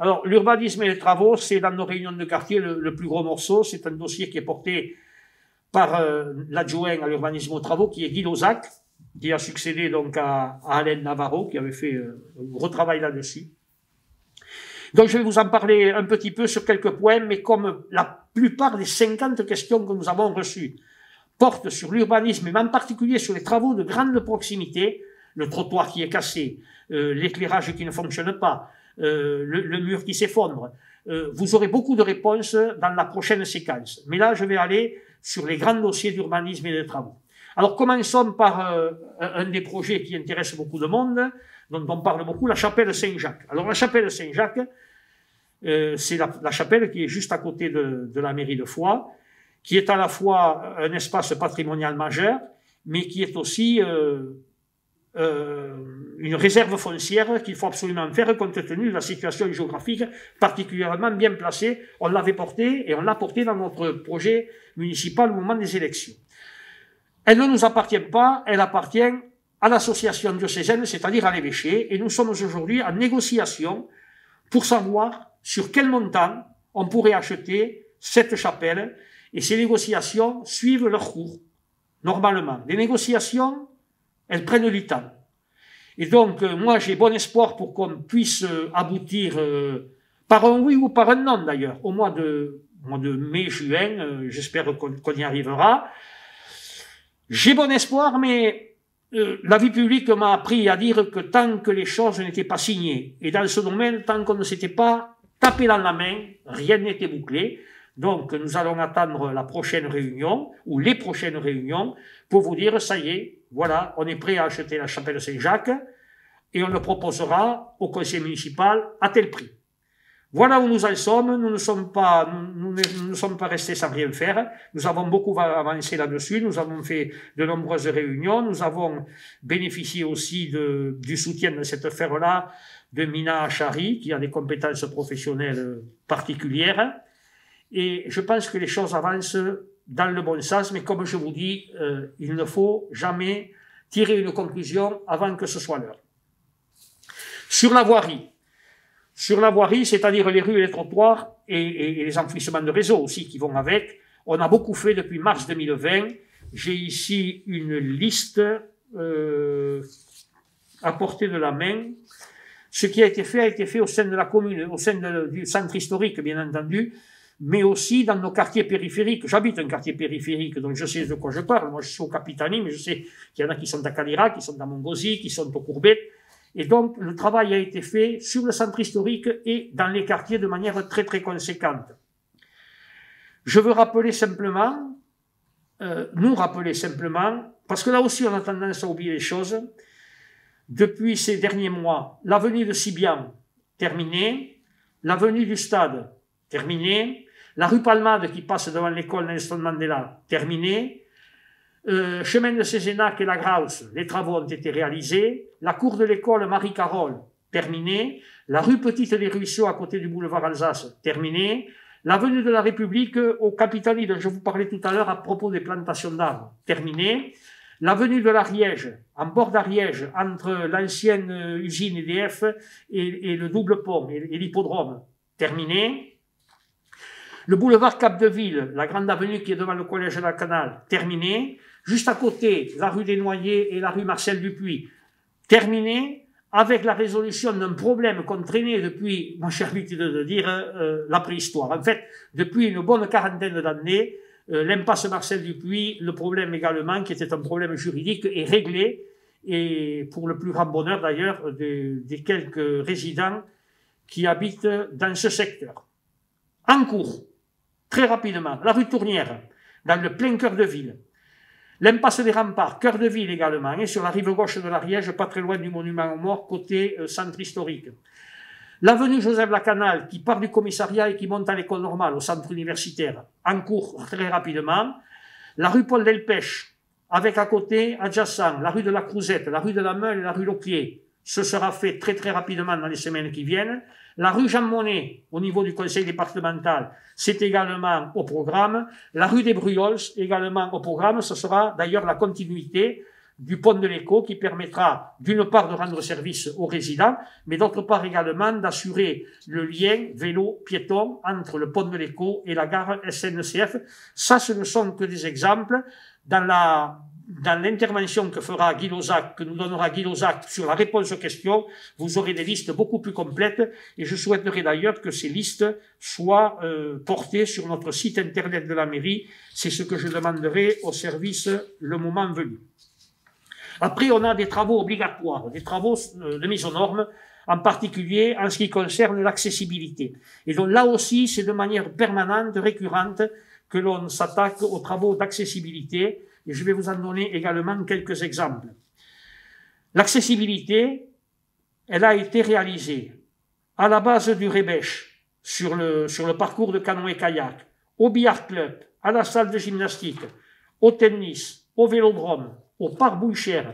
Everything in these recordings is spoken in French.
Alors, l'urbanisme et les travaux, c'est dans nos réunions de quartier le plus gros morceau. C'est un dossier qui est porté par l'adjoint à l'urbanisme et aux travaux, qui est Guy Lozac, qui a succédé donc à Alain Navarro, qui avait fait un gros travail là-dessus. Donc, je vais vous en parler un petit peu sur quelques points, mais comme la plupart des 50 questions que nous avons reçues portent sur l'urbanisme, mais en particulier sur les travaux de grande proximité, le trottoir qui est cassé, l'éclairage qui ne fonctionne pas, le mur qui s'effondre, vous aurez beaucoup de réponses dans la prochaine séquence. Mais là, je vais aller sur les grands dossiers d'urbanisme et de travaux. Alors, commençons par un des projets qui intéresse beaucoup de monde, dont on parle beaucoup, la chapelle Saint-Jacques. Alors, la chapelle Saint-Jacques, c'est la chapelle qui est juste à côté de la mairie de Foix, qui est à la fois un espace patrimonial majeur, mais qui est aussi une réserve foncière qu'il faut absolument faire compte tenu de la situation géographique particulièrement bien placée. On l'avait porté et on l'a porté dans notre projet municipal au moment des élections. Elle ne nous appartient pas, elle appartient à l'association diocésaine, c'est-à-dire à l'évêché, et nous sommes aujourd'hui en négociation pour savoir sur quel montant on pourrait acheter cette chapelle, et ces négociations suivent leur cours, normalement. Les négociations, elles prennent du temps. Et donc, moi, j'ai bon espoir pour qu'on puisse aboutir par un oui ou par un non, d'ailleurs, au mois de mai-juin, j'espère qu'on y arrivera. J'ai bon espoir, mais la vie publique m'a appris à dire que tant que les choses n'étaient pas signées, et dans ce domaine, tant qu'on ne s'était pas tapé dans la main, rien n'était bouclé. Donc, nous allons attendre la prochaine réunion, ou les prochaines réunions, pour vous dire, ça y est, voilà, on est prêt à acheter la chapelle Saint-Jacques, et on le proposera au conseil municipal à tel prix. Voilà où nous en sommes, nous ne sommes pas restés sans rien faire, nous avons beaucoup avancé là-dessus, nous avons fait de nombreuses réunions, nous avons bénéficié aussi du soutien de cette affaire-là de Mina Achari, qui a des compétences professionnelles particulières, et je pense que les choses avancent dans le bon sens, mais comme je vous dis, il ne faut jamais tirer une conclusion avant que ce soit l'heure. Sur la voirie, c'est-à-dire les rues et les trottoirs et les enfouissements de réseau aussi qui vont avec, on a beaucoup fait depuis mars 2020. J'ai ici une liste à portée de la main. Ce qui a été fait au sein de la commune, au sein du centre historique, bien entendu, mais aussi dans nos quartiers périphériques. J'habite un quartier périphérique, donc je sais de quoi je parle. Moi, je suis au Capitani, mais je sais qu'il y en a qui sont à Calira, qui sont à Montgauzy, qui sont au Courbet. Et donc, le travail a été fait sur le centre historique et dans les quartiers de manière très, très conséquente. Je veux rappeler simplement, nous rappeler simplement, parce que là aussi, on a tendance à oublier les choses. Depuis ces derniers mois, l'avenue de Sibian, terminée. L'avenue du Stade, terminée. La rue Palmade qui passe devant l'école Nelson Mandela, terminée. Chemin de Cézenac et la Grausse, les travaux ont été réalisés. La cour de l'école Marie-Carole, terminée. La rue Petite des Ruisseaux, à côté du boulevard Alsace, terminée. L'avenue de la République au Capitani, dont je vous parlais tout à l'heure à propos des plantations d'arbres, terminée. L'avenue de l'Ariège, en bord d'Ariège, entre l'ancienne usine EDF et le double pont et l'hippodrome, terminée. Le boulevard Cap-de-Ville, la grande avenue qui est devant le collège de la Canale, terminée. Juste à côté, la rue des Noyers et la rue Marcel Dupuis, terminée, avec la résolution d'un problème qu'on traînait depuis, moi j'ai l'habitude de dire, la préhistoire. En fait, depuis une bonne quarantaine d'années, l'impasse Marcel Dupuis, le problème également, qui était un problème juridique, est réglé, et pour le plus grand bonheur d'ailleurs des quelques résidents qui habitent dans ce secteur. En cours, très rapidement, la rue Tournière, dans le plein cœur de ville. L'impasse des Remparts, cœur de ville également, et sur la rive gauche de l'Ariège, pas très loin du monument aux morts, côté centre historique. L'avenue Joseph Lacanal, qui part du commissariat et qui monte à l'école normale, au centre universitaire, en cours très rapidement. La rue Paul Delpech, avec à côté, adjacent, la rue de la Crouzette, la rue de la Meule et la rue Loquier. Ce sera fait très très rapidement dans les semaines qui viennent. La rue Jean Monnet, au niveau du conseil départemental, c'est également au programme. La rue des Briols, également au programme. Ce sera d'ailleurs la continuité du pont de l'Écho qui permettra d'une part de rendre service aux résidents, mais d'autre part également d'assurer le lien vélo-piéton entre le pont de l'Écho et la gare SNCF. Ça, ce ne sont que des exemples. Dans l'intervention que fera Guy Losac, que nous donnera Guy Losac sur la réponse aux questions, vous aurez des listes beaucoup plus complètes et je souhaiterais d'ailleurs que ces listes soient portées sur notre site internet de la mairie. C'est ce que je demanderai au service le moment venu. Après, on a des travaux obligatoires, des travaux de mise aux normes, en particulier en ce qui concerne l'accessibilité. Et donc là aussi, c'est de manière permanente, récurrente, que l'on s'attaque aux travaux d'accessibilité. Et je vais vous en donner également quelques exemples. L'accessibilité, elle a été réalisée à la base du Rébèche, sur le parcours de canoë-kayak, au billard club, à la salle de gymnastique, au tennis, au vélodrome, au parc Bouchère,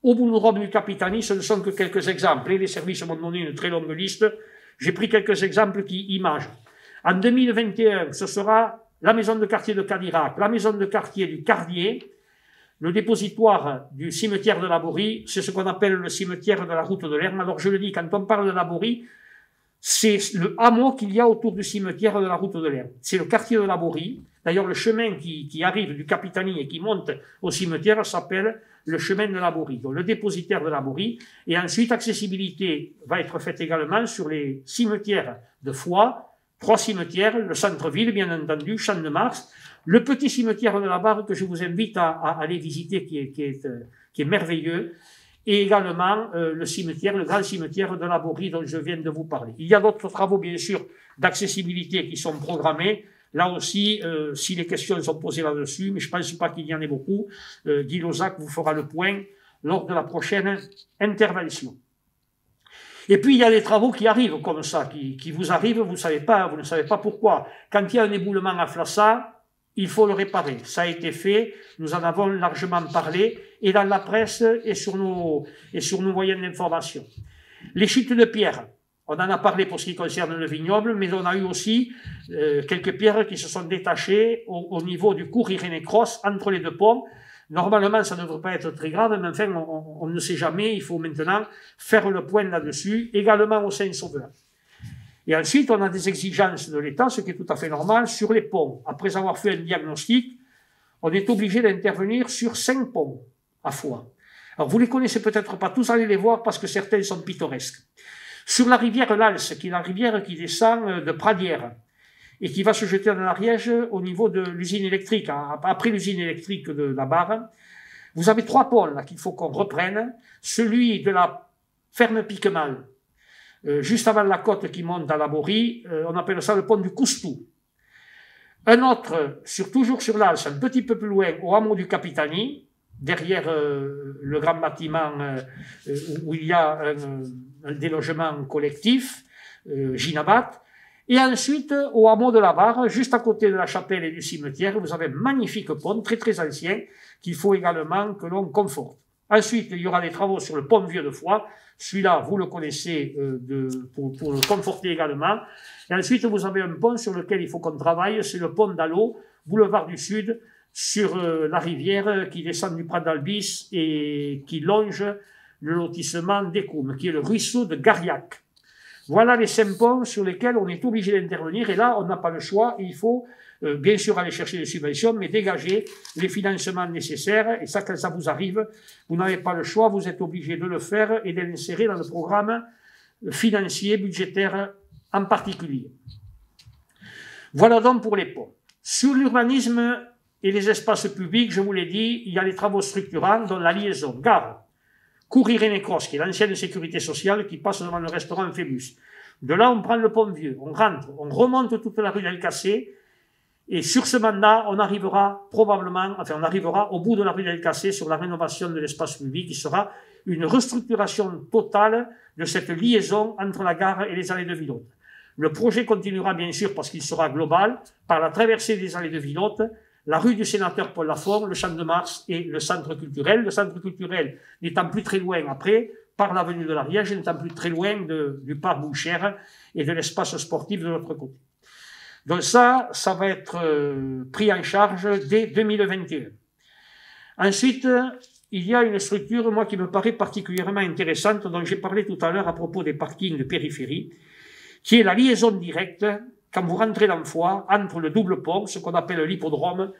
au boulodrome du Capitani. Ce ne sont que quelques exemples. Et les services m'ont donné une très longue liste. J'ai pris quelques exemples qui imagent. En 2021, ce sera la maison de quartier de Cadirac, la maison de quartier du Cardier, le dépositoire du cimetière de la Borie, c'est ce qu'on appelle le cimetière de la route de l'Herme. Alors je le dis, quand on parle de la Borie, c'est le hameau qu'il y a autour du cimetière de la route de l'Herme. C'est le quartier de la Borie. D'ailleurs, le chemin qui arrive du Capitani et qui monte au cimetière s'appelle le chemin de la Borie, donc le dépositaire de la Borie. Et ensuite, accessibilité va être faite également sur les cimetières de Foix, 3 cimetières, le centre-ville, bien entendu, Champ de Mars, le petit cimetière de la Barre que je vous invite à aller visiter, qui est merveilleux, et également le cimetière, le grand cimetière de la Borie dont je viens de vous parler. Il y a d'autres travaux, bien sûr, d'accessibilité qui sont programmés. Là aussi, si les questions sont posées là-dessus, mais je pense pas qu'il y en ait beaucoup, Guy Losac vous fera le point lors de la prochaine intervention. Et puis, il y a des travaux qui arrivent comme ça, qui vous arrivent, vous ne savez pas pourquoi. Quand il y a un éboulement à Flassa, il faut le réparer. Ça a été fait, nous en avons largement parlé, et dans la presse et sur nos moyens d'information. Les chutes de pierres, on en a parlé pour ce qui concerne le vignoble, mais on a eu aussi quelques pierres qui se sont détachées au niveau du cours Irénée-Cross, entre les deux ponts. Normalement, ça ne devrait pas être très grave, mais enfin, on ne sait jamais, il faut maintenant faire le point là-dessus, également au Saint-Sauveur. Et ensuite, on a des exigences de l'État, ce qui est tout à fait normal, sur les ponts. Après avoir fait un diagnostic, on est obligé d'intervenir sur 5 ponts à Foix. Alors, vous les connaissez peut-être pas tous, allez les voir parce que certains sont pittoresques. Sur la rivière l'Alse, qui est la rivière qui descend de Pradière et qui va se jeter dans l'Ariège au niveau de l'usine électrique, après l'usine électrique de la Barre, vous avez 3 ponts là qu'il faut qu'on reprenne. Celui de la ferme Piquemal, juste avant la côte qui monte à la Borie, on appelle ça le pont du Coustou. Un autre, toujours sur l'Alse, un petit peu plus loin, au hameau du Capitani, derrière le grand bâtiment où il y a un délogement collectif, Ginabat. Et ensuite, au hameau de la Barre, juste à côté de la chapelle et du cimetière, vous avez un magnifique pont, très très ancien, qu'il faut également que l'on conforte. Ensuite, il y aura des travaux sur le pont Vieux de Foix. Celui-là, vous le connaissez pour le conforter également. Et ensuite, vous avez un pont sur lequel il faut qu'on travaille, c'est le pont d'Allo, boulevard du Sud, sur la rivière qui descend du Prat d'Albis et qui longe le lotissement d'Écoum, qui est le ruisseau de Gariac. Voilà les 5 ponts sur lesquels on est obligé d'intervenir. Et là, on n'a pas le choix. Il faut bien sûr aller chercher des subventions, mais dégager les financements nécessaires. Et ça, quand ça vous arrive, vous n'avez pas le choix. Vous êtes obligé de le faire et de l'insérer dans le programme financier, budgétaire en particulier. Voilà donc pour les ponts. Sur l'urbanisme et les espaces publics, je vous l'ai dit, il y a les travaux structurants, dont la liaison gare, cours Irénée-Cross, qui est l'ancienne sécurité sociale qui passe devant le restaurant Phébus. De là, on prend le pont Vieux, on rentre, on remonte toute la rue d'Alcacé, et sur ce mandat, on arrivera au bout de la rue d'Alcacé sur la rénovation de l'espace public, qui sera une restructuration totale de cette liaison entre la gare et les allées de Villothe. Le projet continuera bien sûr, parce qu'il sera global, par la traversée des allées de Villothe, la rue du sénateur Paul Lafont, le Champ de Mars et le centre culturel. Le centre culturel n'étant plus très loin après, par l'avenue de l'Ariège, n'étant plus très loin du parc Bouchère et de l'espace sportif de l'autre côté. Donc ça va être pris en charge dès 2021. Ensuite, il y a une structure, moi, qui me paraît particulièrement intéressante, dont j'ai parlé tout à l'heure à propos des parkings de périphérie, qui est la liaison directe, quand vous rentrez dans Foix, entre le double pont, ce qu'on appelle l'hippodrome,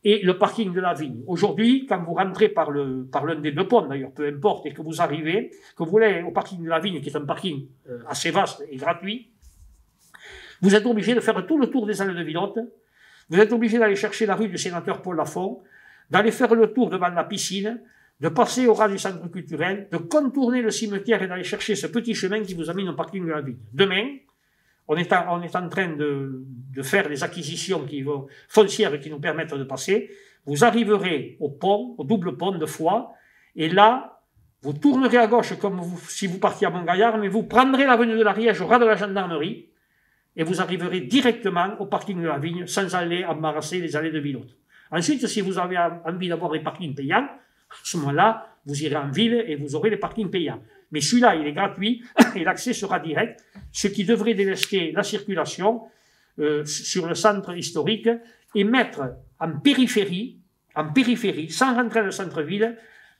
et le parking de la Vigne. Aujourd'hui, quand vous rentrez par l'un des deux ponts, d'ailleurs, peu importe, et que vous arrivez, que vous allez au parking de la Vigne, qui est un parking assez vaste et gratuit, vous êtes obligé de faire tout le tour des allées de Villerotte, vous êtes obligé d'aller chercher la rue du sénateur Paul Lafont, d'aller faire le tour devant la piscine, de passer au ras du centre culturel, de contourner le cimetière et d'aller chercher ce petit chemin qui vous amène au parking de la Vigne. Demain, on est en train de faire des acquisitions foncières qui nous permettent de passer. Vous arriverez au pont, au double pont de Foix, et là, vous tournerez à gauche comme si vous partiez à Montgaillard, mais vous prendrez l'avenue de l'Ariège au ras de la gendarmerie, et vous arriverez directement au parking de la Vigne, sans aller embarrasser les allées de Villerotte. Ensuite, si vous avez envie d'avoir des parkings payants, à ce moment-là, vous irez en ville et vous aurez les parkings payants. Mais celui-là, il est gratuit et l'accès sera direct, ce qui devrait délester la circulation sur le centre historique et mettre en périphérie, sans rentrer dans le centre-ville,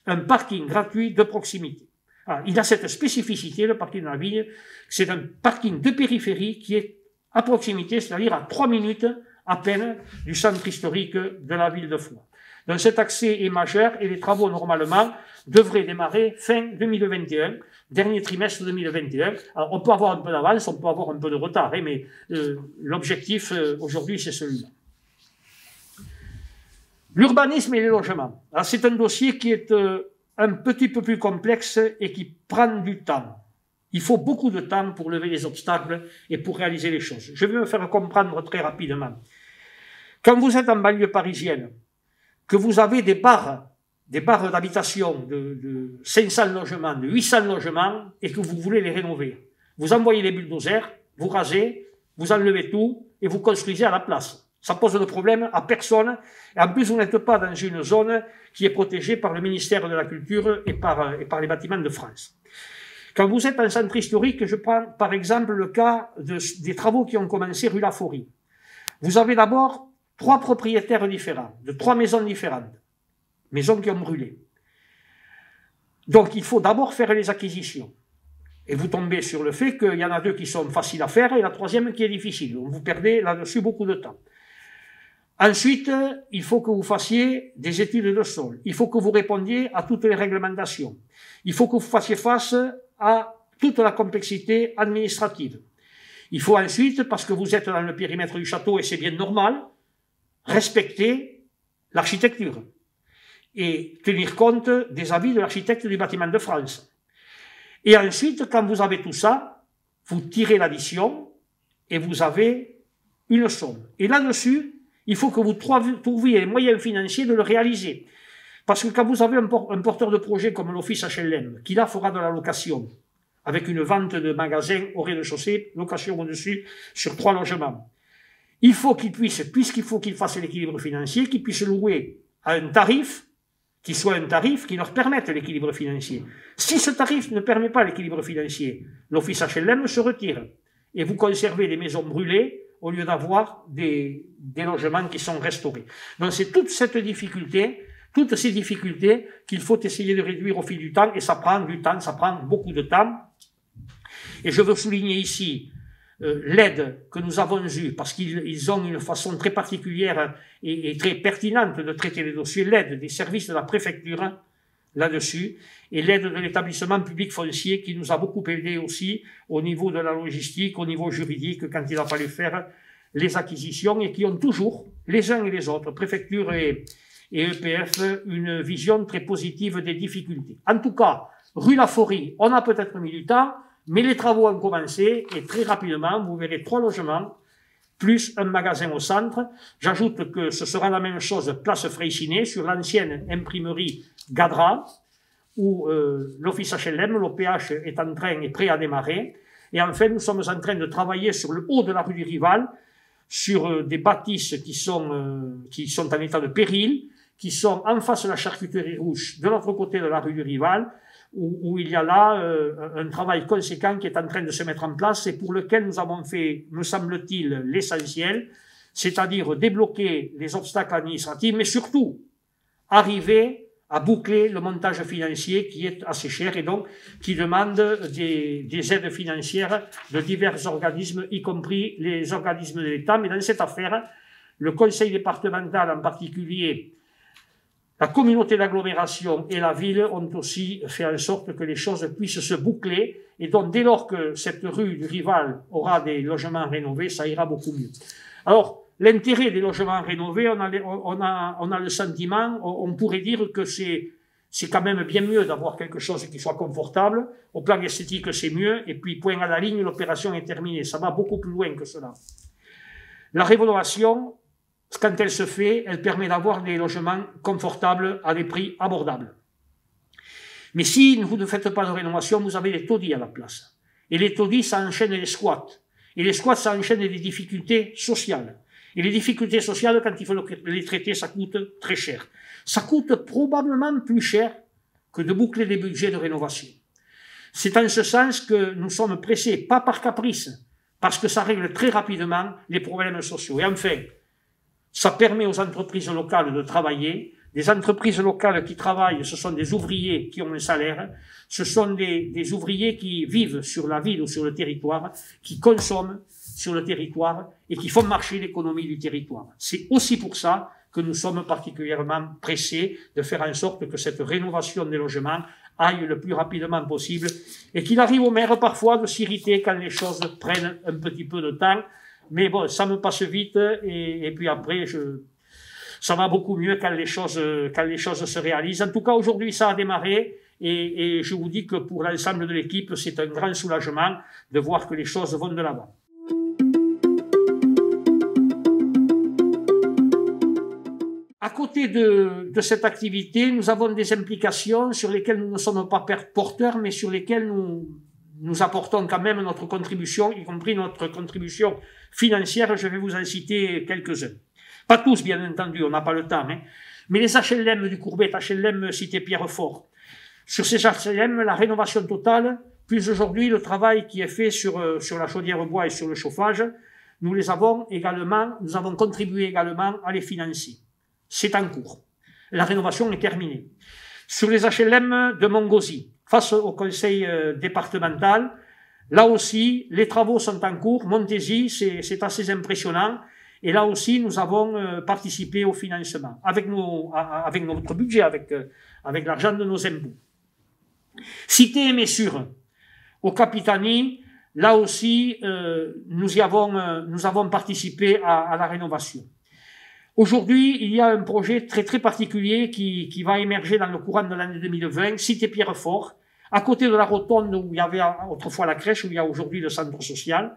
un parking gratuit de proximité. Alors, il a cette spécificité, le parking de la Vigne, c'est un parking de périphérie qui est à proximité, c'est-à-dire à 3 minutes à peine du centre historique de la ville de Foix. Donc cet accès est majeur et les travaux, normalement, devraient démarrer fin 2021, dernier trimestre 2021. Alors, on peut avoir un peu d'avance, on peut avoir un peu de retard, hein, mais l'objectif, aujourd'hui, c'est celui-là. L'urbanisme et les logements. Alors, c'est un dossier qui est un petit peu plus complexe et qui prend du temps. Il faut beaucoup de temps pour lever les obstacles et pour réaliser les choses. Je vais me faire comprendre très rapidement. Quand vous êtes en banlieue parisienne, que vous avez des barres d'habitation de 500 logements, de 800 logements, et que vous voulez les rénover, vous envoyez les bulldozers, vous rasez, vous enlevez tout, et vous construisez à la place. Ça pose de problème à personne, et en plus vous n'êtes pas dans une zone qui est protégée par le ministère de la Culture et par les bâtiments de France. Quand vous êtes en centre historique, je prends par exemple le cas des travaux qui ont commencé rue Laforie. Vous avez d'abord 3 propriétaires différents, de 3 maisons différentes, maisons qui ont brûlé. Donc il faut d'abord faire les acquisitions. Et vous tombez sur le fait qu'il y en a 2 qui sont faciles à faire et la 3e qui est difficile. Donc vous perdez là-dessus beaucoup de temps. Ensuite, il faut que vous fassiez des études de sol. Il faut que vous répondiez à toutes les réglementations. Il faut que vous fassiez face à toute la complexité administrative. Il faut ensuite, parce que vous êtes dans le périmètre du château et c'est bien normal, respecter l'architecture et tenir compte des avis de l'architecte du bâtiment de France. Et ensuite, quand vous avez tout ça, vous tirez l'addition et vous avez une somme. Et là-dessus, il faut que vous trouviez les moyens financiers de le réaliser. Parce que quand vous avez un porteur de projet comme l'Office HLM, qui là fera de la location, avec une vente de magasins au rez-de-chaussée, location au-dessus, sur 3 logements, il faut qu'il puisse, puisqu'il faut qu'il fasse l'équilibre financier, qu'il puisse louer à un tarif qui soit un tarif qui leur permette l'équilibre financier. Si ce tarif ne permet pas l'équilibre financier, l'Office HLM se retire et vous conservez des maisons brûlées au lieu d'avoir des logements qui sont restaurés. Donc c'est toutes ces difficultés qu'il faut essayer de réduire au fil du temps, et ça prend du temps, ça prend beaucoup de temps. Et je veux souligner ici l'aide que nous avons eue, parce qu'ils ont une façon très particulière et très pertinente de traiter les dossiers, l'aide des services de la préfecture là-dessus, et l'aide de l'établissement public foncier qui nous a beaucoup aidé aussi au niveau de la logistique, au niveau juridique, quand il a fallu faire les acquisitions, et qui ont toujours, les uns et les autres, préfecture et EPF, une vision très positive des difficultés. En tout cas, rue Laforie, on a peut-être mis du temps, mais les travaux ont commencé, et très rapidement, vous verrez 3 logements, plus un magasin au centre. J'ajoute que ce sera la même chose place Freycinet, sur l'ancienne imprimerie Gadra, où l'Office HLM, l'OPH, est en train et prêt à démarrer. Et enfin, nous sommes en train de travailler sur le haut de la rue du Rival, sur des bâtisses qui sont en état de péril, qui sont en face de la charcuterie rouge, de l'autre côté de la rue du Rival, où il y a là un travail conséquent qui est en train de se mettre en place et pour lequel nous avons fait, me semble-t-il, l'essentiel, c'est-à-dire débloquer les obstacles administratifs, mais surtout arriver à boucler le montage financier qui est assez cher et donc qui demande des aides financières de divers organismes, y compris les organismes de l'État. Mais dans cette affaire, le conseil départemental en particulier, la communauté d'agglomération et la ville ont aussi fait en sorte que les choses puissent se boucler et donc dès lors que cette rue du Rival aura des logements rénovés, ça ira beaucoup mieux. Alors, l'intérêt des logements rénovés, on a le sentiment, on pourrait dire que c'est quand même bien mieux d'avoir quelque chose qui soit confortable. Au plan esthétique, c'est mieux. Et puis, point à la ligne, l'opération est terminée. Ça va beaucoup plus loin que cela. La rénovation, quand elle se fait, elle permet d'avoir des logements confortables à des prix abordables. Mais si vous ne faites pas de rénovation, vous avez les taudis à la place. Et les taudis, ça enchaîne les squats. Et les squats, ça enchaîne des difficultés sociales. Et les difficultés sociales, quand il faut les traiter, ça coûte très cher. Ça coûte probablement plus cher que de boucler des budgets de rénovation. C'est en ce sens que nous sommes pressés, pas par caprice, parce que ça règle très rapidement les problèmes sociaux. Et enfin, ça permet aux entreprises locales de travailler. Des entreprises locales qui travaillent, ce sont des ouvriers qui ont un salaire, ce sont des ouvriers qui vivent sur la ville ou sur le territoire, qui consomment sur le territoire et qui font marcher l'économie du territoire. C'est aussi pour ça que nous sommes particulièrement pressés de faire en sorte que cette rénovation des logements aille le plus rapidement possible et qu'il arrive au maire parfois de s'irriter quand les choses prennent un petit peu de temps. Mais bon, ça me passe vite et puis après, ça va beaucoup mieux quand les choses se réalisent. En tout cas, aujourd'hui, ça a démarré et je vous dis que pour l'ensemble de l'équipe, c'est un grand soulagement de voir que les choses vont de l'avant. À côté de cette activité, nous avons des implications sur lesquelles nous ne sommes pas porteurs, mais sur lesquelles nous apportons quand même notre contribution, y compris notre contribution financière. Je vais vous en citer quelques-uns. Pas tous, bien entendu, on n'a pas le temps, hein. Mais les HLM du Courbet, HLM Cité Pierrefort. Sur ces HLM, la rénovation totale, plus aujourd'hui le travail qui est fait sur la chaudière bois et sur le chauffage, nous avons contribué également à les financer. C'est en cours. La rénovation est terminée. Sur les HLM de Montgauzy, face au conseil départemental, là aussi, les travaux sont en cours. Montézy, c'est assez impressionnant. Et là aussi, nous avons participé au financement avec notre budget, avec l'argent de nos impôts. Cité et Messures, au Capitani, là aussi, nous avons participé à la rénovation. Aujourd'hui, il y a un projet très très particulier qui va émerger dans le courant de l'année 2020, Cité Pierrefort, à côté de la rotonde où il y avait autrefois la crèche, où il y a aujourd'hui le centre social.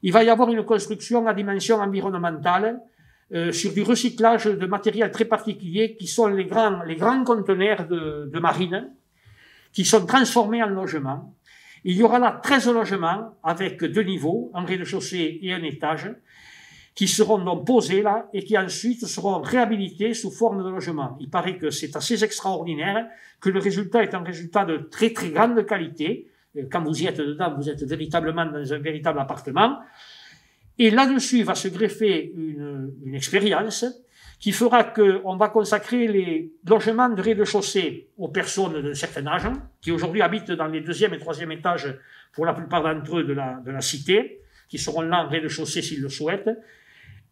Il va y avoir une construction à dimension environnementale sur du recyclage de matériel très particulier qui sont les grands conteneurs de marine qui sont transformés en logements. Il y aura là 13 logements avec 2 niveaux, un rez-de-chaussée et un étage, qui seront donc posés là et qui ensuite seront réhabilités sous forme de logement. Il paraît que c'est assez extraordinaire, que le résultat est un résultat de très très grande qualité. Quand vous y êtes dedans, vous êtes véritablement dans un véritable appartement. Et là-dessus va se greffer une expérience qui fera qu'on va consacrer les logements de rez-de-chaussée aux personnes d'un certain âge, qui aujourd'hui habitent dans les 2e et 3e étages pour la plupart d'entre eux de la cité, qui seront là en rez-de-chaussée s'ils le souhaitent.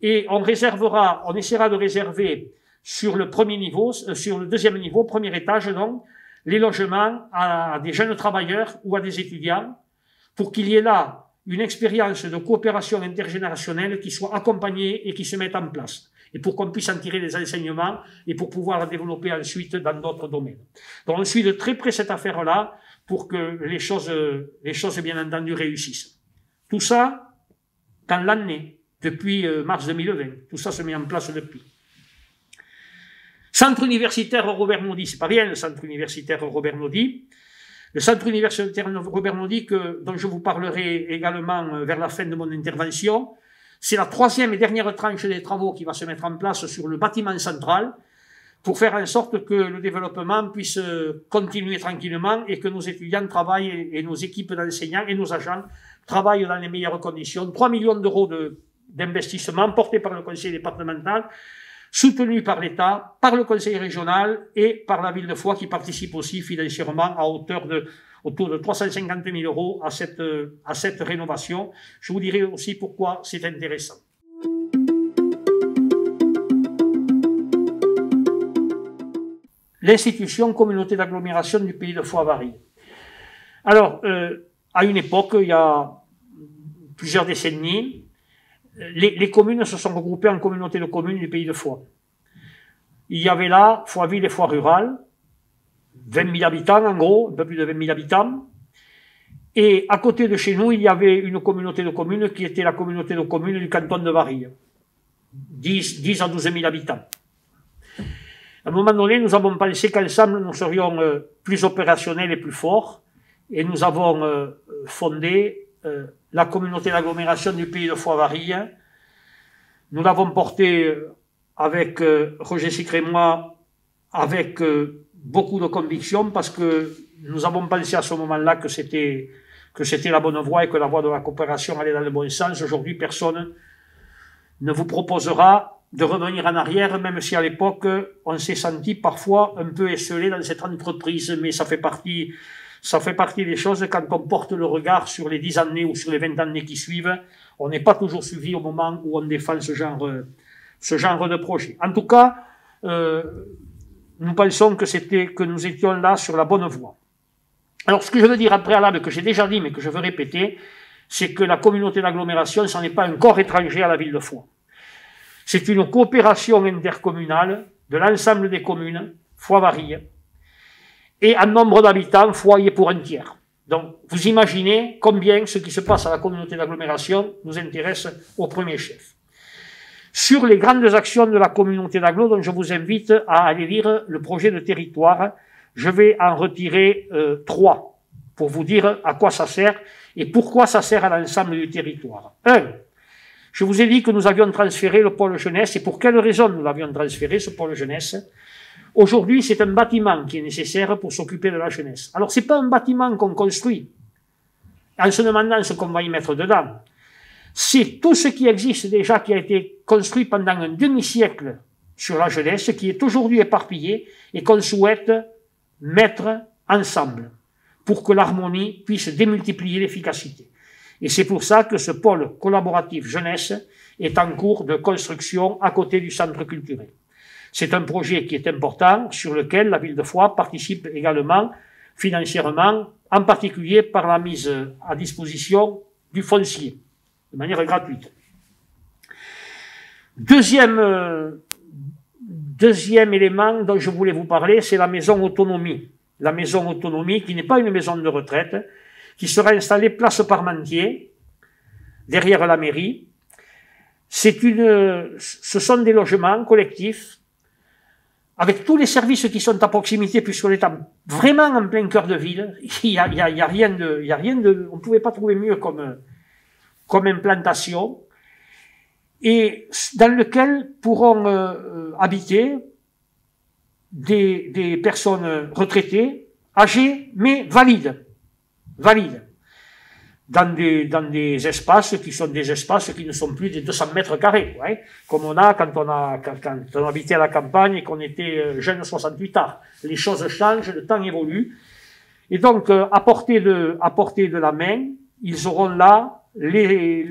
Et on essaiera de réserver sur le premier niveau, sur le 2e niveau, premier étage donc, les logements à des jeunes travailleurs ou à des étudiants pour qu'il y ait là une expérience de coopération intergénérationnelle qui soit accompagnée et qui se mette en place. Et pour qu'on puisse en tirer des enseignements et pour pouvoir la développer ensuite dans d'autres domaines. Donc on suit de très près cette affaire-là pour que les choses bien entendu réussissent. Tout ça dans l'année, depuis mars 2020. Tout ça se met en place depuis. Centre universitaire Robert Naudy, c'est pas rien le centre universitaire Robert Naudy. Le centre universitaire Robert Naudy, dont je vous parlerai également vers la fin de mon intervention, c'est la 3e et dernière tranche des travaux qui va se mettre en place sur le bâtiment central pour faire en sorte que le développement puisse continuer tranquillement et que nos étudiants travaillent et nos équipes d'enseignants et nos agents travaillent dans les meilleures conditions. 3 millions d'euros d'investissement portés par le conseil départemental soutenu par l'État, par le conseil régional et par la ville de Foix qui participe aussi financièrement à hauteur de autour de 350 000 euros à cette rénovation. Je vous dirai aussi pourquoi c'est intéressant. L'institution communauté d'agglomération du Pays de Foix-Varilhes. Alors, à une époque, il y a plusieurs décennies, les communes se sont regroupées en communautés de communes du Pays de Foix. Il y avait là Foixville et Foix rural, 20 000 habitants en gros, un peu plus de 20 000 habitants. Et à côté de chez nous, il y avait une communauté de communes qui était la communauté de communes du canton de Varilhes, 10 à 12 000 habitants. À un moment donné, nous avons pensé qu'ensemble, nous serions plus opérationnels et plus forts, et nous avons fondé la communauté d'agglomération du Pays de Foix-Varilhes. Nous l'avons portée avec Roger Sicre et moi, avec beaucoup de conviction, parce que nous avons pensé à ce moment-là que c'était la bonne voie et que la voie de la coopération allait dans le bon sens. Aujourd'hui, personne ne vous proposera de revenir en arrière, même si à l'époque, on s'est senti parfois un peu esselé dans cette entreprise, mais ça fait partie des choses. Quand on porte le regard sur les 10 années ou sur les 20 années qui suivent, on n'est pas toujours suivi au moment où on défend ce genre de projet. En tout cas, nous pensons que nous étions là sur la bonne voie. Alors, ce que je veux dire en préalable, que j'ai déjà dit, mais que je veux répéter, c'est que la communauté d'agglomération, ce n'est pas un corps étranger à la ville de Foix. C'est une coopération intercommunale de l'ensemble des communes, Foix-Varilhes, et en nombre d'habitants, Foix y est pour un tiers. Donc, vous imaginez combien ce qui se passe à la communauté d'agglomération nous intéresse au premier chef. Sur les grandes actions de la communauté d'agglo, dont je vous invite à aller lire le projet de territoire, je vais en retirer 3 pour vous dire à quoi ça sert et pourquoi ça sert à l'ensemble du territoire. 1. Je vous ai dit que nous avions transféré le pôle jeunesse, et pour quelle raison nous l'avions transféré, ce pôle jeunesse? Aujourd'hui, c'est un bâtiment qui est nécessaire pour s'occuper de la jeunesse. Alors, c'est pas un bâtiment qu'on construit en se demandant ce qu'on va y mettre dedans. C'est tout ce qui existe déjà, qui a été construit pendant un demi-siècle sur la jeunesse, qui est aujourd'hui éparpillé et qu'on souhaite mettre ensemble pour que l'harmonie puisse démultiplier l'efficacité. Et c'est pour ça que ce pôle collaboratif jeunesse est en cours de construction à côté du centre culturel. C'est un projet qui est important, sur lequel la ville de Foix participe également financièrement, en particulier par la mise à disposition du foncier, de manière gratuite. Deuxième élément dont je voulais vous parler, c'est la maison autonomie. La maison autonomie, qui n'est pas une maison de retraite, qui sera installée place Parmentier, derrière la mairie. Ce sont des logements collectifs, avec tous les services qui sont à proximité, puisqu'on est vraiment en plein cœur de ville. Il y a rien de, on ne pouvait pas trouver mieux comme implantation, et dans lequel pourront habiter des personnes retraitées, âgées, mais valides, dans des espaces qui sont des espaces qui ne sont plus des 200 mètres carrés, ouais, comme on a quand on habitait à la campagne et qu'on était jeune 68 ans. Les choses changent, le temps évolue, et donc à portée de la main, ils auront là les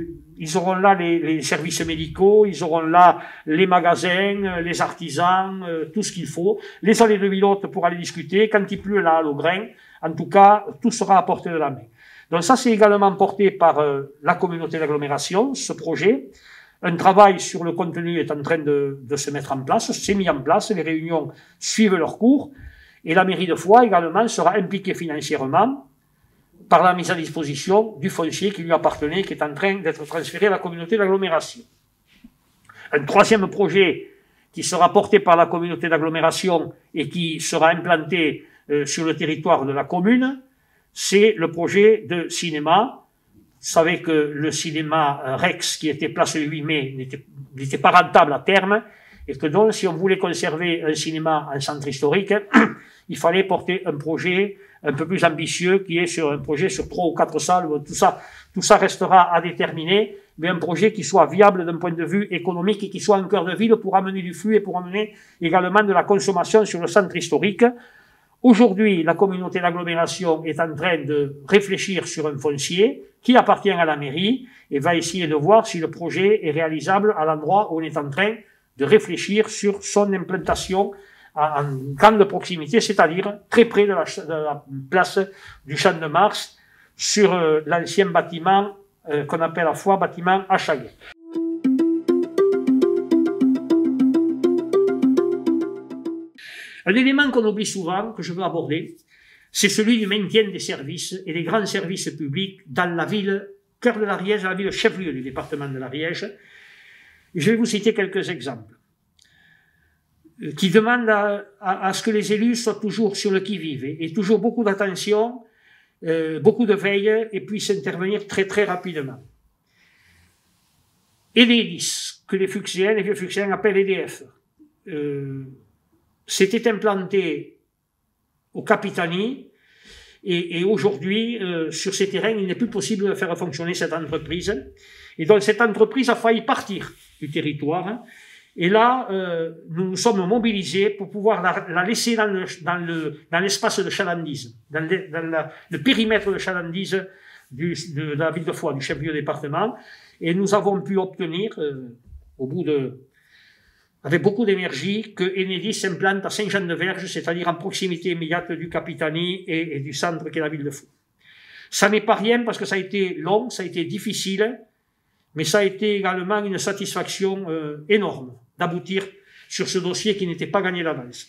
services médicaux, ils auront là les magasins, les artisans, tout ce qu'il faut, les allées de Vilotte pour aller discuter, quand il pleut là, au grain, en tout cas, tout sera à portée de la main. Donc ça, c'est également porté par la communauté d'agglomération, ce projet. Un travail sur le contenu est en train de se mettre en place, c'est mis en place, les réunions suivent leur cours, et la mairie de Foix également sera impliquée financièrement par la mise à disposition du foncier qui lui appartenait, qui est en train d'être transféré à la communauté d'agglomération. Un troisième projet qui sera porté par la communauté d'agglomération et qui sera implanté sur le territoire de la commune, c'est le projet de cinéma. Vous savez que le cinéma Rex, qui était place le 8 mai, n'était pas rentable à terme, et que donc, si on voulait conserver un cinéma en centre historique, il fallait porter un projet un peu plus ambitieux, qui est sur un projet sur 3 ou 4 salles. Tout ça restera à déterminer, mais un projet qui soit viable d'un point de vue économique et qui soit un cœur de ville pour amener du flux et pour amener également de la consommation sur le centre historique. Aujourd'hui, la communauté d'agglomération est en train de réfléchir sur un foncier qui appartient à la mairie et va essayer de voir si le projet est réalisable à l'endroit où on est en train de réfléchir sur son implantation en grande proximité, c'est-à-dire très près de la place du Champ de Mars, sur l'ancien bâtiment qu'on appelle à la fois bâtiment Achaguet. Un élément qu'on oublie souvent, que je veux aborder, c'est celui du maintien des services et des grands services publics dans la ville, cœur de l'Ariège, la ville chef-lieu du département de l'Ariège. Je vais vous citer quelques exemples qui demandent à ce que les élus soient toujours sur le qui-vive et toujours beaucoup d'attention, beaucoup de veille et puissent intervenir très très rapidement. EDELIS, que les vieux Fuxéens appellent EDF, s'était implanté au Capitani et aujourd'hui, sur ces terrains, il n'est plus possible de faire fonctionner cette entreprise. Et donc cette entreprise a failli partir du territoire. Et là, nous nous sommes mobilisés pour pouvoir la laisser dans l'espace de chalandise, dans le périmètre de chalandise de la ville de Foix, du chef-lieu département. Et nous avons pu obtenir, avec beaucoup d'énergie, que Enedis s'implante à Saint-Jean-de-Verge, c'est-à-dire en proximité immédiate du Capitani et du centre qu'est la ville de Foix. Ça n'est pas rien parce que ça a été long, ça a été difficile, mais ça a été également une satisfaction énorme d'aboutir sur ce dossier qui n'était pas gagné d'avance.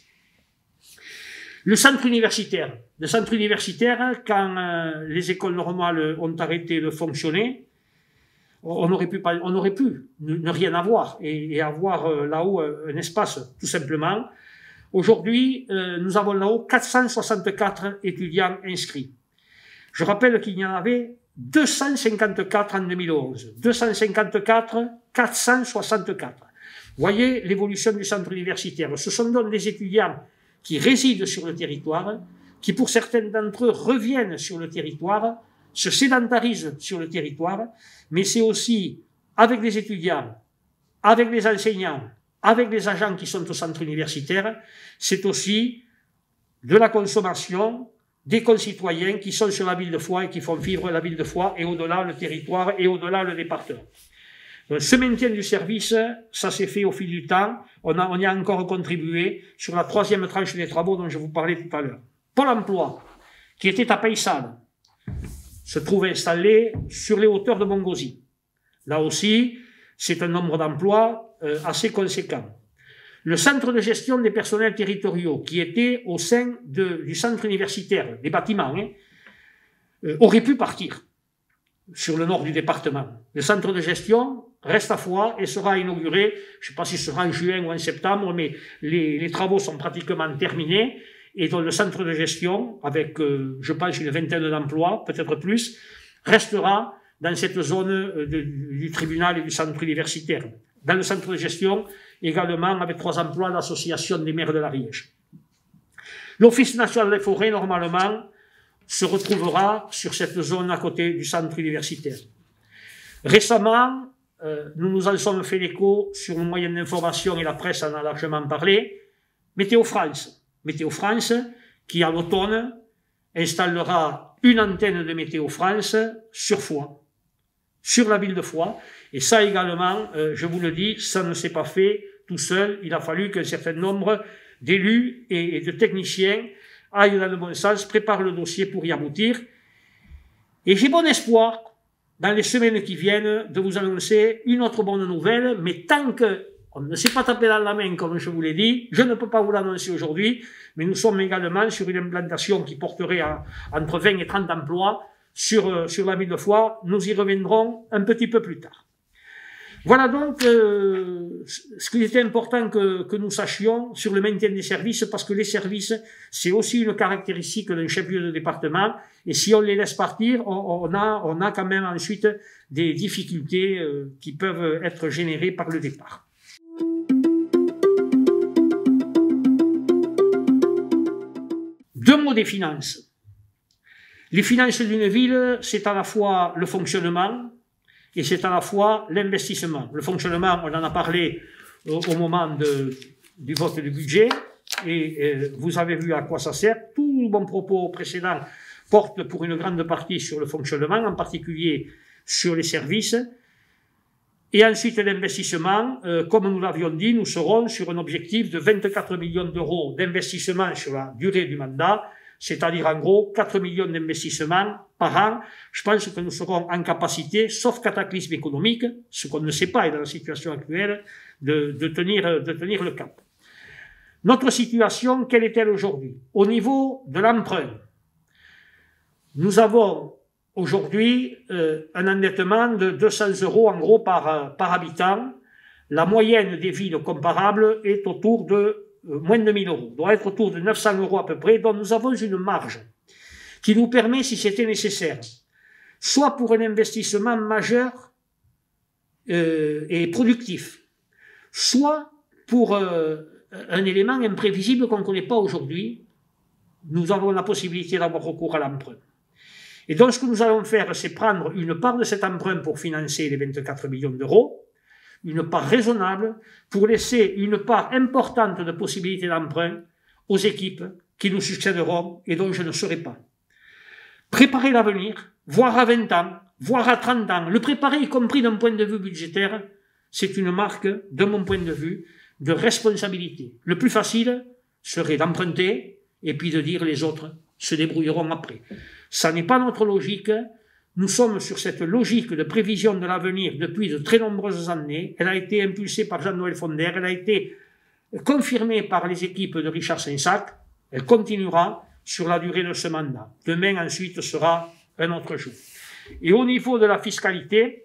Le centre universitaire. Le centre universitaire, quand les écoles normales ont arrêté de fonctionner, on aurait pu ne rien avoir et avoir là-haut un espace, tout simplement. Aujourd'hui, nous avons là-haut 464 étudiants inscrits. Je rappelle qu'il y en avait 254 en 2011. 254, 464. Voyez l'évolution du centre universitaire. Ce sont donc des étudiants qui résident sur le territoire, qui pour certains d'entre eux reviennent sur le territoire, se sédentarisent sur le territoire, mais c'est aussi avec les étudiants, avec les enseignants, avec les agents qui sont au centre universitaire, c'est aussi de la consommation des concitoyens qui sont sur la ville de Foix et qui font vivre la ville de Foix et au-delà le territoire et au-delà le département. Ce maintien du service, ça s'est fait au fil du temps. On y a encore contribué sur la troisième tranche des travaux dont je vous parlais tout à l'heure. Pôle emploi, qui était à Paysanne, se trouve installé sur les hauteurs de Montgauzy. Là aussi, c'est un nombre d'emplois assez conséquent. Le centre de gestion des personnels territoriaux, qui était au sein du centre universitaire, des bâtiments, aurait pu partir sur le nord du département. Le centre de gestion reste à Foix et sera inauguré, je ne sais pas si ce sera en juin ou en septembre, mais les travaux sont pratiquement terminés. Et donc le centre de gestion, avec, je pense, une vingtaine d'emplois, peut-être plus, restera dans cette zone du tribunal et du centre universitaire. Dans le centre de gestion, également avec 3 emplois d'association des maires de l'Ariège. L'Office national des forêts, normalement, se retrouvera sur cette zone à côté du centre universitaire. Récemment, nous nous en sommes fait l'écho sur les moyens d'information et la presse en a largement parlé, Météo France. Météo France, qui à l'automne installera une antenne de Météo France sur Foix, sur la ville de Foix. Et ça également, je vous le dis, ça ne s'est pas fait tout seul. Il a fallu qu'un certain nombre d'élus et de techniciens aillent dans le bon sens, préparent le dossier pour y aboutir. Et j'ai bon espoir, dans les semaines qui viennent, de vous annoncer une autre bonne nouvelle, mais tant qu'on ne s'est pas tapé dans la main, comme je vous l'ai dit, je ne peux pas vous l'annoncer aujourd'hui, mais nous sommes également sur une implantation qui porterait entre 20 et 30 emplois sur la ville de Foix. Nous y reviendrons un petit peu plus tard. Voilà donc ce qu'il était important que nous sachions sur le maintien des services, parce que les services, c'est aussi une caractéristique d'un chef-lieu de département, et si on les laisse partir, on a quand même ensuite des difficultés qui peuvent être générées par le départ. Deux mots des finances. Les finances d'une ville, c'est à la fois le fonctionnement, et c'est à la fois l'investissement. Le fonctionnement, on en a parlé au moment du vote du budget, et vous avez vu à quoi ça sert. Tout mon propos précédent porte pour une grande partie sur le fonctionnement, en particulier sur les services. Et ensuite, l'investissement, comme nous l'avions dit, nous serons sur un objectif de 24 millions d'euros d'investissement sur la durée du mandat, c'est-à-dire en gros 4 millions d'investissements par an. Je pense que nous serons en capacité, sauf cataclysme économique, ce qu'on ne sait pas et dans la situation actuelle, de tenir le cap. Notre situation, quelle est-elle aujourd'hui? Au niveau de l'emprunt, nous avons aujourd'hui un endettement de 200 € en gros par habitant. La moyenne des villes comparables est autour de moins de 1000 €, doit être autour de 900 € à peu près, donc nous avons une marge qui nous permet, si c'était nécessaire, soit pour un investissement majeur et productif, soit pour un élément imprévisible qu'on ne connaît pas aujourd'hui, nous avons la possibilité d'avoir recours à l'emprunt. Et donc, ce que nous allons faire, c'est prendre une part de cet emprunt pour financer les 24 millions d'euros, une part raisonnable, pour laisser une part importante de possibilités d'emprunt aux équipes qui nous succéderont et dont je ne serai pas. Préparer l'avenir, voire à 20 ans, voire à 30 ans, le préparer y compris d'un point de vue budgétaire, c'est une marque, de mon point de vue, de responsabilité. Le plus facile serait d'emprunter et puis de dire les autres se débrouilleront après. Ça n'est pas notre logique. Nous sommes sur cette logique de prévision de l'avenir depuis de très nombreuses années. Elle a été impulsée par Jean-Noël Fonder, elle a été confirmée par les équipes de Richard Saint-Sac. Elle continuera sur la durée de ce mandat. Demain, ensuite, sera un autre jour. Et au niveau de la fiscalité,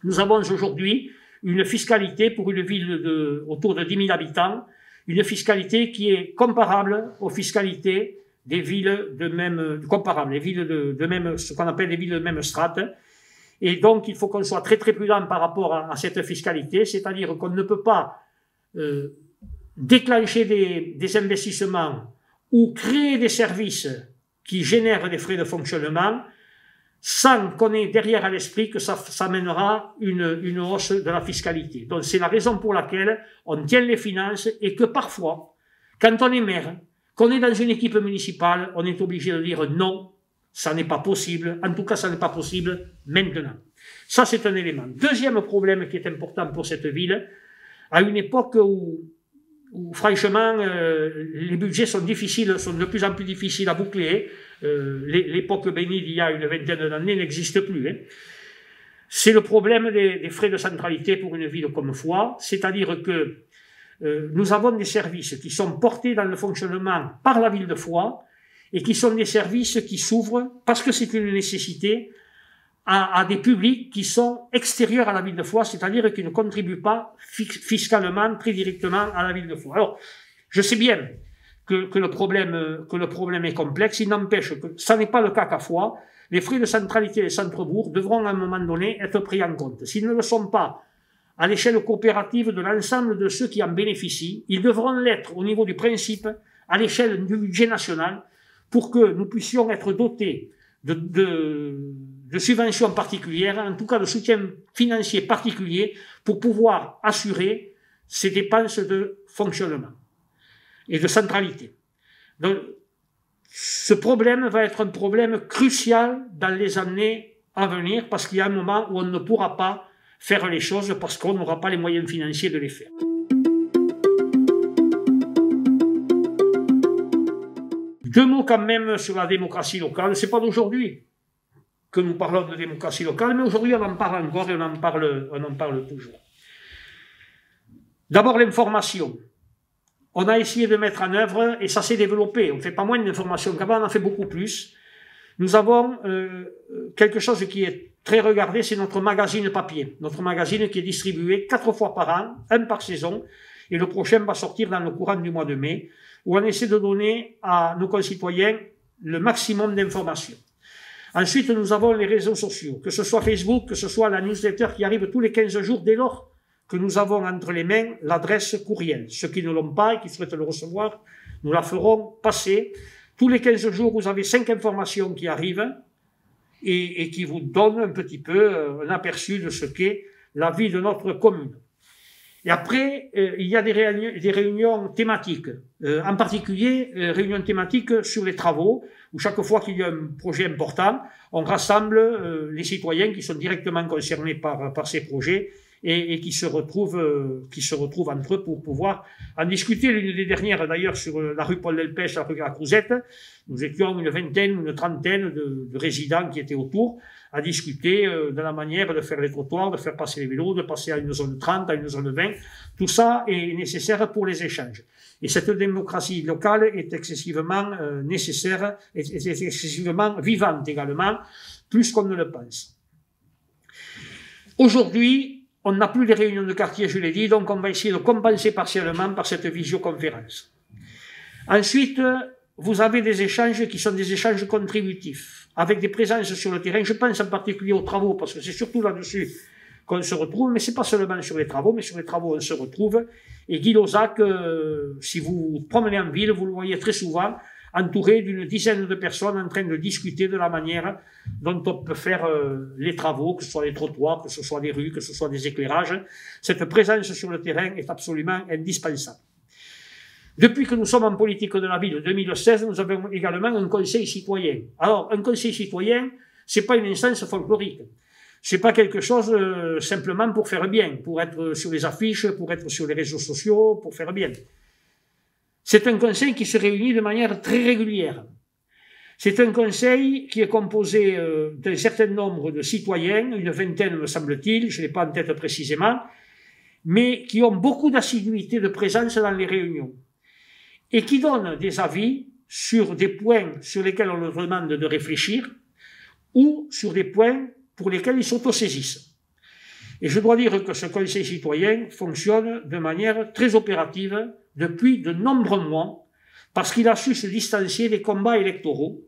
nous avons aujourd'hui une fiscalité pour une ville autour de 10 000 habitants, une fiscalité qui est comparable aux fiscalités des villes de même, comparables, les villes de même, ce qu'on appelle les villes de même strate. Et donc, il faut qu'on soit très très prudent par rapport à cette fiscalité, c'est-à-dire qu'on ne peut pas déclencher des investissements ou créer des services qui génèrent des frais de fonctionnement sans qu'on ait derrière à l'esprit que ça mènera une hausse de la fiscalité. Donc, c'est la raison pour laquelle on tient les finances et que parfois, quand on est maire, qu'on est dans une équipe municipale, on est obligé de dire non, ça n'est pas possible. En tout cas, ça n'est pas possible maintenant. Ça, c'est un élément. Deuxième problème qui est important pour cette ville, à une époque où franchement, les budgets sont difficiles, sont de plus en plus difficiles à boucler. L'époque bénie d'il y a une vingtaine d'années n'existe plus. Hein. C'est le problème des frais de centralité pour une ville comme Foix, c'est-à-dire que nous avons des services qui sont portés dans le fonctionnement par la ville de Foix et qui sont des services qui s'ouvrent, parce que c'est une nécessité, à des publics qui sont extérieurs à la ville de Foix, c'est-à-dire qui ne contribuent pas fiscalement, très directement à la ville de Foix. Alors, je sais bien que le problème est complexe, il n'empêche que ça n'est pas le cas qu'à Foix. Les frais de centralité des centres-bourgs devront à un moment donné être pris en compte. S'ils ne le sont pas à l'échelle coopérative de l'ensemble de ceux qui en bénéficient, ils devront l'être au niveau du principe, à l'échelle du budget national, pour que nous puissions être dotés de subventions particulières, en tout cas de soutien financier particulier, pour pouvoir assurer ces dépenses de fonctionnement et de centralité. Donc, ce problème va être un problème crucial dans les années à venir, parce qu'il y a un moment où on ne pourra pas faire les choses parce qu'on n'aura pas les moyens financiers de les faire. Deux mots quand même sur la démocratie locale. C'est pas d'aujourd'hui que nous parlons de démocratie locale, mais aujourd'hui on en parle encore et on en parle toujours. D'abord l'information. On a essayé de mettre en œuvre, et ça s'est développé, on ne fait pas moins d'informations qu'avant, on en fait beaucoup plus. Nous avons quelque chose qui est très regardé, c'est notre magazine papier. Notre magazine qui est distribué 4 fois par an, un par saison, et le prochain va sortir dans le courant du mois de mai, où on essaie de donner à nos concitoyens le maximum d'informations. Ensuite, nous avons les réseaux sociaux, que ce soit Facebook, que ce soit la newsletter qui arrive tous les 15 jours dès lors que nous avons entre les mains l'adresse courriel. Ceux qui ne l'ont pas et qui souhaitent le recevoir, nous la ferons passer. Tous les 15 jours, vous avez 5 informations qui arrivent et qui vous donne un petit peu un aperçu de ce qu'est la vie de notre commune. Et après, il y a des réunions thématiques, en particulier réunions thématiques sur les travaux, où chaque fois qu'il y a un projet important, on rassemble les citoyens qui sont directement concernés par ces projets et qui se retrouvent entre eux pour pouvoir en discuter. L'une des dernières, d'ailleurs, sur la rue Paul Delpech, la rue La Crouzette, nous étions une vingtaine, une trentaine de résidents qui étaient autour, à discuter de la manière de faire les trottoirs, de faire passer les vélos, de passer à une zone 30, à une zone 20. Tout ça est nécessaire pour les échanges. Et cette démocratie locale est excessivement nécessaire, est excessivement vivante également, plus qu'on ne le pense. Aujourd'hui, on n'a plus les réunions de quartier, je l'ai dit, donc on va essayer de compenser partiellement par cette visioconférence. Ensuite, vous avez des échanges qui sont des échanges contributifs, avec des présences sur le terrain. Je pense en particulier aux travaux, parce que c'est surtout là-dessus qu'on se retrouve, mais c'est pas seulement sur les travaux, mais sur les travaux on se retrouve. Et Guy Lozac, si vous promenez en ville, vous le voyez très souvent, entouré d'une dizaine de personnes en train de discuter de la manière dont on peut faire les travaux, que ce soit les trottoirs, que ce soit des rues, que ce soit des éclairages. Cette présence sur le terrain est absolument indispensable. Depuis que nous sommes en politique de la ville, 2016, nous avons également un conseil citoyen. Alors, un conseil citoyen, c'est pas une instance folklorique. C'est pas quelque chose simplement pour faire bien, pour être sur les affiches, pour être sur les réseaux sociaux, pour faire bien. C'est un conseil qui se réunit de manière très régulière. C'est un conseil qui est composé d'un certain nombre de citoyens, une vingtaine me semble-t-il, je ne l'ai pas en tête précisément, mais qui ont beaucoup d'assiduité de présence dans les réunions et qui donnent des avis sur des points sur lesquels on leur demande de réfléchir ou sur des points pour lesquels ils s'autosaisissent. Et je dois dire que ce conseil citoyen fonctionne de manière très opérative depuis de nombreux mois, parce qu'il a su se distancier des combats électoraux,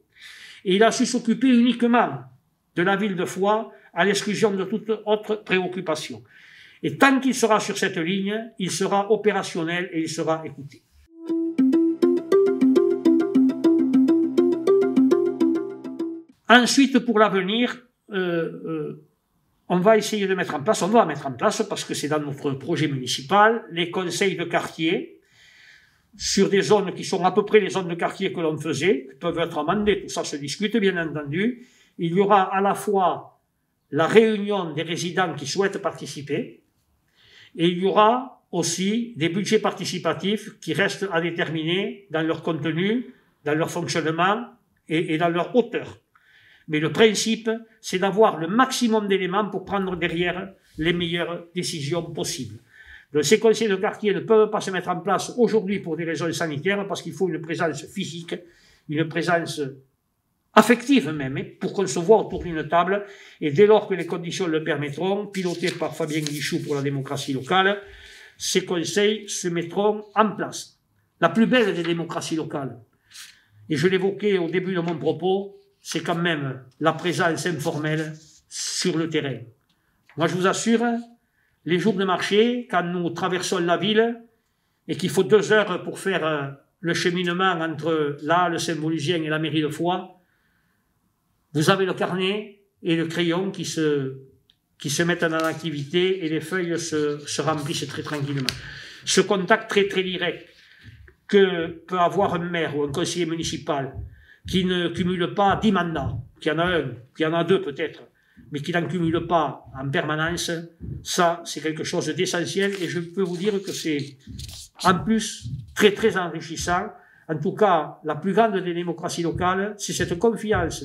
et il a su s'occuper uniquement de la ville de Foix, à l'exclusion de toute autre préoccupation. Et tant qu'il sera sur cette ligne, il sera opérationnel et il sera écouté. Ensuite, pour l'avenir, on va essayer de mettre en place, on va mettre en place, parce que c'est dans notre projet municipal, les conseils de quartier, sur des zones qui sont à peu près les zones de quartier que l'on faisait, qui peuvent être amendées, tout ça se discute bien entendu. Il y aura à la fois la réunion des résidents qui souhaitent participer, et il y aura aussi des budgets participatifs qui restent à déterminer dans leur contenu, dans leur fonctionnement et dans leur hauteur. Mais le principe, c'est d'avoir le maximum d'éléments pour prendre derrière les meilleures décisions possibles. Donc, ces conseils de quartier ne peuvent pas se mettre en place aujourd'hui pour des raisons sanitaires, parce qu'il faut une présence physique, une présence affective même, pour qu'on se voit autour d'une table, et dès lors que les conditions le permettront, pilotés par Fabien Guichou pour la démocratie locale, ces conseils se mettront en place. La plus belle des démocraties locales, et je l'évoquais au début de mon propos, c'est quand même la présence informelle sur le terrain. Moi, je vous assure, les jours de marché, quand nous traversons la ville, et qu'il faut 2 heures pour faire le cheminement entre là, le Saint-Volusien et la mairie de Foix, vous avez le carnet et le crayon qui se mettent en activité et les feuilles se remplissent très tranquillement. Ce contact très très direct que peut avoir un maire ou un conseiller municipal qui ne cumule pas 10 mandats, qui en a un, qui en a 2 peut-être, mais qui n'en cumule pas en permanence, ça c'est quelque chose d'essentiel et je peux vous dire que c'est en plus très très enrichissant. En tout cas, la plus grande des démocraties locales, c'est cette confiance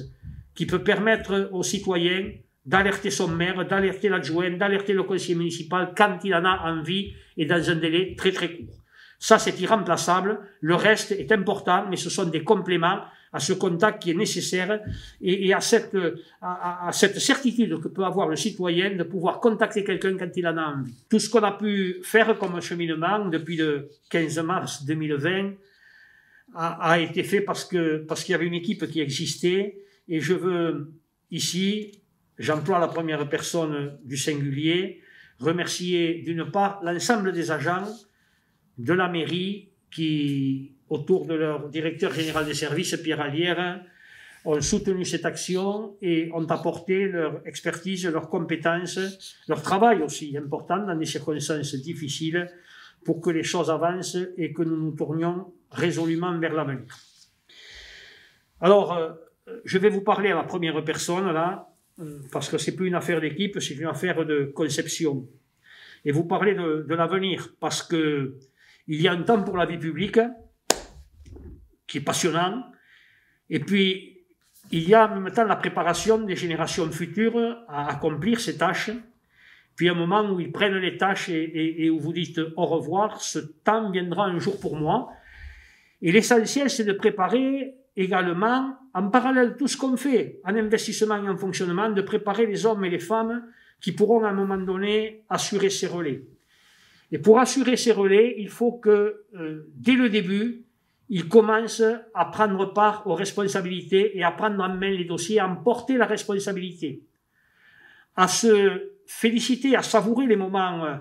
qui peut permettre aux citoyens d'alerter son maire, d'alerter l'adjoint, d'alerter le conseiller municipal quand il en a envie et dans un délai très très court. Ça, c'est irremplaçable. Le reste est important, mais ce sont des compléments à ce contact qui est nécessaire et à cette certitude que peut avoir le citoyen de pouvoir contacter quelqu'un quand il en a envie. Tout ce qu'on a pu faire comme cheminement depuis le 15 mars 2020 a été fait parce qu'il y avait une équipe qui existait et je veux ici, j'emploie la première personne du singulier, remercier d'une part l'ensemble des agents de la mairie qui, autour de leur directeur général des services, Pierre Allière, ont soutenu cette action et ont apporté leur expertise, leurs compétences, leur travail aussi important dans des circonstances difficiles pour que les choses avancent et que nous nous tournions résolument vers l'avenir. Alors, je vais vous parler à la première personne là, parce que c'est plus une affaire d'équipe, c'est une affaire de conception. Et vous parler de l'avenir, parce que il y a un temps pour la vie publique qui est passionnant, et puis il y a en même temps la préparation des générations futures à accomplir ces tâches, puis un moment où ils prennent les tâches et où vous dites au revoir, ce temps viendra un jour pour moi. Et l'essentiel, c'est de préparer également, en parallèle de tout ce qu'on fait, en investissement et en fonctionnement, de préparer les hommes et les femmes qui pourront à un moment donné assurer ces relais. Et pour assurer ces relais, il faut que, dès le début, ils commencent à prendre part aux responsabilités et à prendre en main les dossiers, à en porter la responsabilité, à se féliciter, à savourer les moments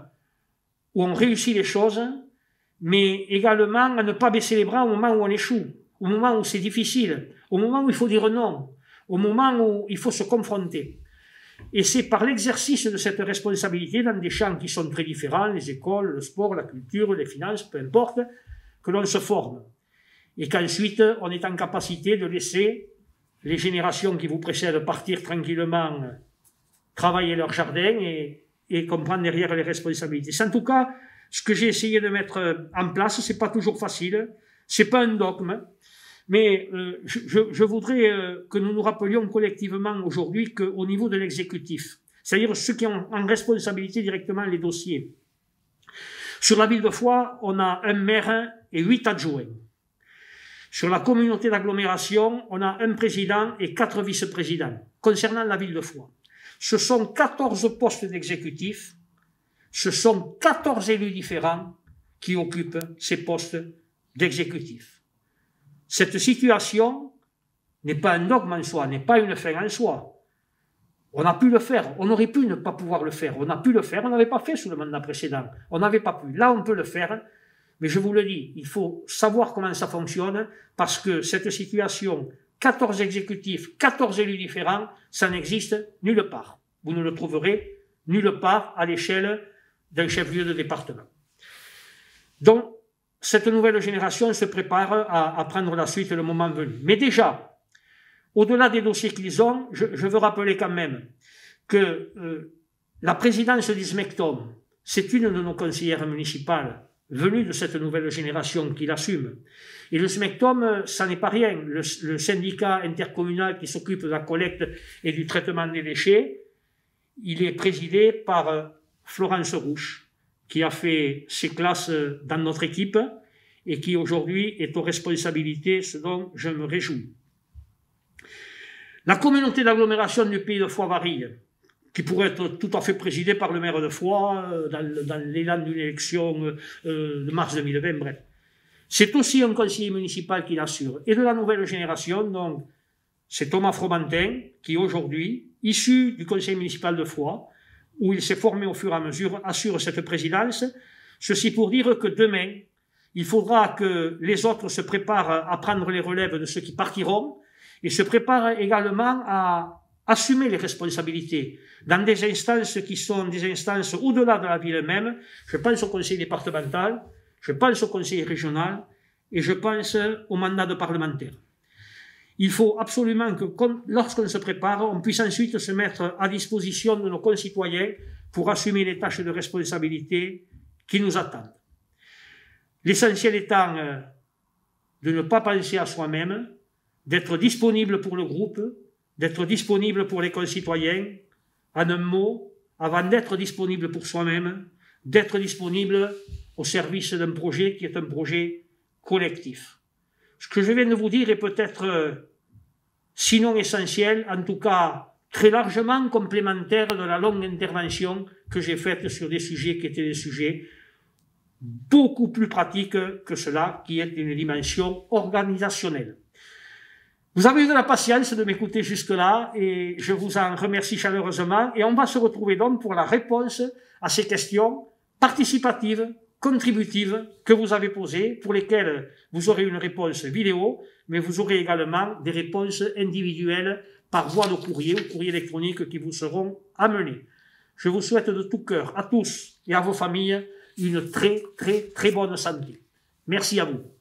où on réussit les choses, mais également à ne pas baisser les bras au moment où on échoue, au moment où c'est difficile, au moment où il faut dire non, au moment où il faut se confronter. Et c'est par l'exercice de cette responsabilité dans des champs qui sont très différents, les écoles, le sport, la culture, les finances, peu importe, que l'on se forme. Et qu'ensuite, on est en capacité de laisser les générations qui vous précèdent partir tranquillement travailler leur jardin et comprendre derrière les responsabilités. C'est en tout cas ce que j'ai essayé de mettre en place. C'est pas toujours facile, c'est pas un dogme, mais je voudrais que nous nous rappelions collectivement aujourd'hui qu'au niveau de l'exécutif, c'est-à-dire ceux qui ont en responsabilité directement les dossiers, sur la ville de Foix, on a un maire et 8 adjoints. Sur la communauté d'agglomération, on a un président et 4 vice-présidents. Concernant la ville de Foix, ce sont 14 postes d'exécutif, ce sont 14 élus différents qui occupent ces postes d'exécutif. Cette situation n'est pas un dogme en soi, n'est pas une fin en soi. On a pu le faire, on aurait pu ne pas pouvoir le faire, on a pu le faire, on n'avait pas fait sous le mandat précédent, on n'avait pas pu. Là, on peut le faire, mais je vous le dis, il faut savoir comment ça fonctionne, parce que cette situation, 14 exécutifs, 14 élus différents, ça n'existe nulle part. Vous ne le trouverez nulle part à l'échelle d'un chef-lieu de département. Donc, cette nouvelle génération se prépare à prendre la suite le moment venu. Mais déjà, au-delà des dossiers qu'ils ont, je veux rappeler quand même que la présidence du SMECTOM, c'est une de nos conseillères municipales venue de cette nouvelle génération qui l'assume. Et le SMECTOM, ça n'est pas rien. Le syndicat intercommunal qui s'occupe de la collecte et du traitement des déchets, il est présidé par Florence Rouche, qui a fait ses classes dans notre équipe et qui aujourd'hui est aux responsabilités, ce dont je me réjouis. La communauté d'agglomération du Pays de Foix-Varilhes, qui pourrait être tout à fait présidée par le maire de Foix dans l'élan d'une élection de mars 2020, bref. C'est aussi un conseiller municipal qui l'assure. Et de la nouvelle génération, donc, c'est Thomas Fromentin, qui aujourd'hui, issu du conseil municipal de Foix, où il s'est formé au fur et à mesure, assure cette présidence. Ceci pour dire que demain, il faudra que les autres se préparent à prendre les relèves de ceux qui partiront et se préparent également à assumer les responsabilités dans des instances qui sont des instances au-delà de la ville même. Je pense au conseil départemental, je pense au conseil régional et je pense au mandat de parlementaire. Il faut absolument que, lorsqu'on se prépare, on puisse ensuite se mettre à disposition de nos concitoyens pour assumer les tâches de responsabilité qui nous attendent. L'essentiel étant de ne pas penser à soi-même, d'être disponible pour le groupe, d'être disponible pour les concitoyens, en un mot, avant d'être disponible pour soi-même, d'être disponible au service d'un projet qui est un projet collectif. Ce que je viens de vous dire est peut-être, sinon essentiel, en tout cas très largement complémentaire de la longue intervention que j'ai faite sur des sujets qui étaient des sujets beaucoup plus pratiques que cela, qui est une dimension organisationnelle. Vous avez eu de la patience de m'écouter jusque-là et je vous en remercie chaleureusement et on va se retrouver donc pour la réponse à ces questions participatives, contributives que vous avez posées, pour lesquelles vous aurez une réponse vidéo, mais vous aurez également des réponses individuelles par voie de courrier ou courrier électronique qui vous seront amenées. Je vous souhaite de tout cœur à tous et à vos familles une très bonne santé. Merci à vous.